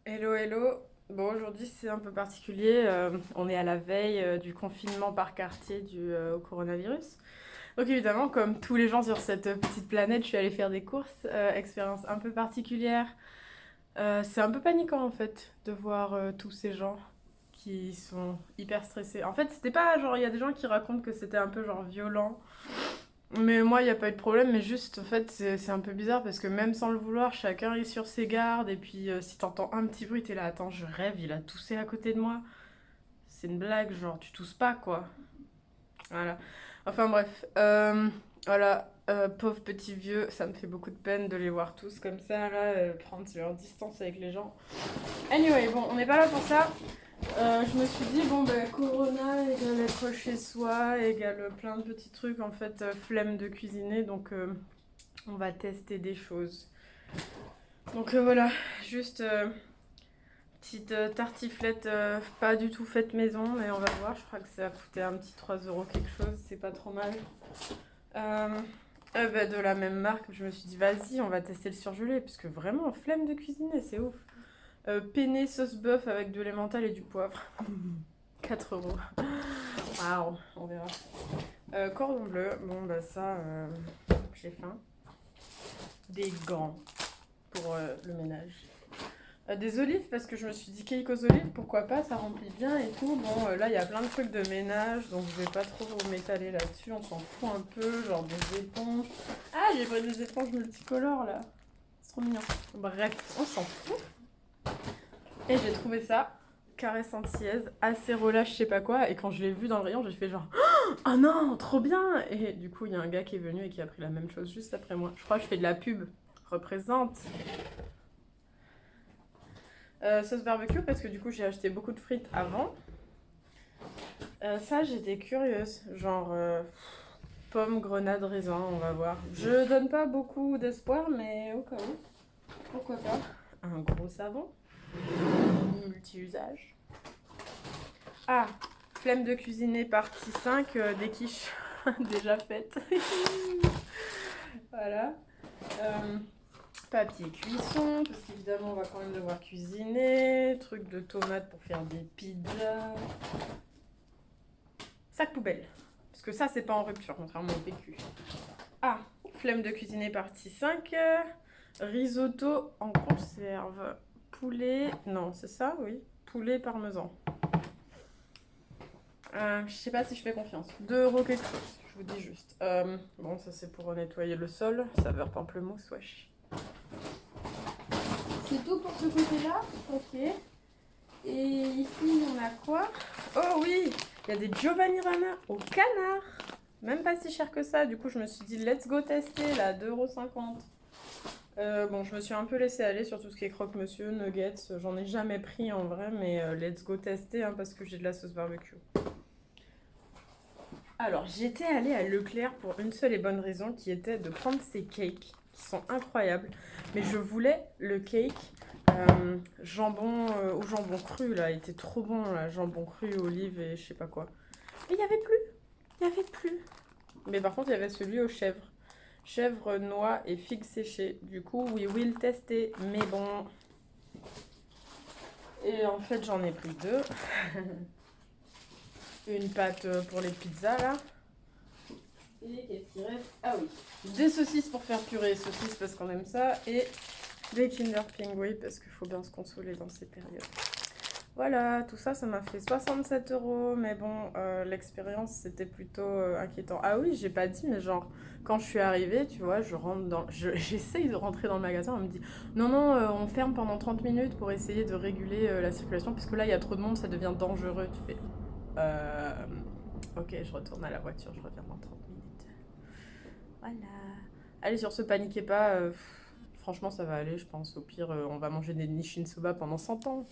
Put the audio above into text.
Hello, hello. Bon, aujourd'hui c'est un peu particulier. On est à la veille du confinement par quartier au coronavirus. Donc évidemment, comme tous les gens sur cette petite planète, je suis allée faire des courses. Expérience un peu particulière. C'est un peu paniquant en fait de voir tous ces gens qui sont hyper stressés. En fait, c'était pas genre, il y a des gens qui racontent que c'était un peu genre violent. Mais moi, il n'y a pas eu de problème, mais juste, en fait, c'est un peu bizarre parce que même sans le vouloir, chacun est sur ses gardes. Et puis, si t'entends un petit bruit, t'es là, attends, je rêve, il a toussé à côté de moi. C'est une blague, genre, tu tousses pas, quoi. Voilà. Enfin, bref. Voilà, pauvre petit vieux, ça me fait beaucoup de peine de les voir tous comme ça, là, prendre leur distance avec les gens. Anyway, bon, on n'est pas là pour ça. Je me suis dit, bon, ben, Corona égale être chez soi, égale plein de petits trucs, en fait, flemme de cuisiner, donc on va tester des choses. Donc voilà, juste petite tartiflette, pas du tout faite maison, mais on va voir, je crois que ça a coûté un petit 3 € quelque chose, c'est pas trop mal. Euh, bah, de la même marque, je me suis dit, vas-y, on va tester le surgelé, parce que vraiment, flemme de cuisiner, c'est ouf. Penne sauce bœuf avec de l'emmental et du poivre. 4 €. Waouh, on verra. Cordon bleu, bon bah ça, j'ai faim. Des gants pour le ménage. Des olives parce que je me suis dit cake aux olives, pourquoi pas, ça remplit bien et tout. Bon, là il y a plein de trucs de ménage, donc je vais pas trop m'étaler là-dessus, on s'en fout un peu, genre des éponges. Ah, j'ai pris des éponges multicolores là. C'est trop mignon. Bref, on s'en fout. Et j'ai trouvé ça, caresse antillaise, assez relâche, je sais pas quoi. Et quand je l'ai vu dans le rayon, j'ai fait genre, oh non, trop bien. Et du coup, il y a un gars qui est venu et qui a pris la même chose juste après moi. Je crois que je fais de la pub. Représente. Sauce barbecue parce que du coup, j'ai acheté beaucoup de frites avant. Ça, j'étais curieuse. Genre, pomme, grenade, raisin, on va voir. Je donne pas beaucoup d'espoir, mais au cas où. Pourquoi pas. Un gros savon. Multi-usage. Ah, flemme de cuisiner partie 5, des quiches déjà faites. Voilà. Euh, papier cuisson, parce qu'évidemment on va quand même devoir cuisiner. Truc de tomates pour faire des pizzas. Sac poubelle. Parce que ça c'est pas en rupture, contrairement au PQ. Ah, flemme de cuisiner partie 5. Risotto en conserve. Poulet. Non, c'est ça, oui. Poulet parmesan. Je sais pas si je fais confiance. 2 € quelque chose, je vous dis juste. Bon, ça c'est pour nettoyer le sol. Saveur pamplemousse, wesh. C'est tout pour ce côté-là. Ok. Et ici, on a quoi? Oh oui, il y a des Giovanni Rana au canard. Même pas si cher que ça. Du coup, je me suis dit, let's go tester là, 2,50 €. Bon, je me suis un peu laissée aller sur tout ce qui est croque-monsieur, nuggets. J'en ai jamais pris en vrai, mais let's go tester hein, parce que j'ai de la sauce barbecue. Alors, j'étais allée à Leclerc pour une seule et bonne raison qui était de prendre ces cakes qui sont incroyables. Mais je voulais le cake jambon au jambon cru là, il était trop bon là, jambon cru, olive et je sais pas quoi. Mais il y avait plus, il y avait plus. Mais par contre, il y avait celui aux chèvres. Chèvre, noix et figues séchées. Du coup, we will tester. Mais bon. Et en fait, j'en ai pris deux. Une pâte pour les pizzas là. Et qu'est-ce qui reste? Ah oui, des saucisses pour faire purée, saucisses parce qu'on aime ça, et des Kinder Pingui parce qu'il faut bien se consoler dans ces périodes. Voilà, tout ça, ça m'a fait 67 €, mais bon, l'expérience c'était plutôt inquiétant. Ah oui, j'ai pas dit, mais genre, quand je suis arrivée, tu vois, je rentre dans. J'essaye de rentrer dans le magasin, on me dit non, non, on ferme pendant 30 minutes pour essayer de réguler la circulation, parce que là il y a trop de monde, ça devient dangereux. Tu fais. Euh, ok, je retourne à la voiture, je reviens dans 30 minutes. Voilà. Allez, sur ce, paniquez pas. Franchement, ça va aller, je pense. Au pire, on va manger des nishin soba pendant 100 ans.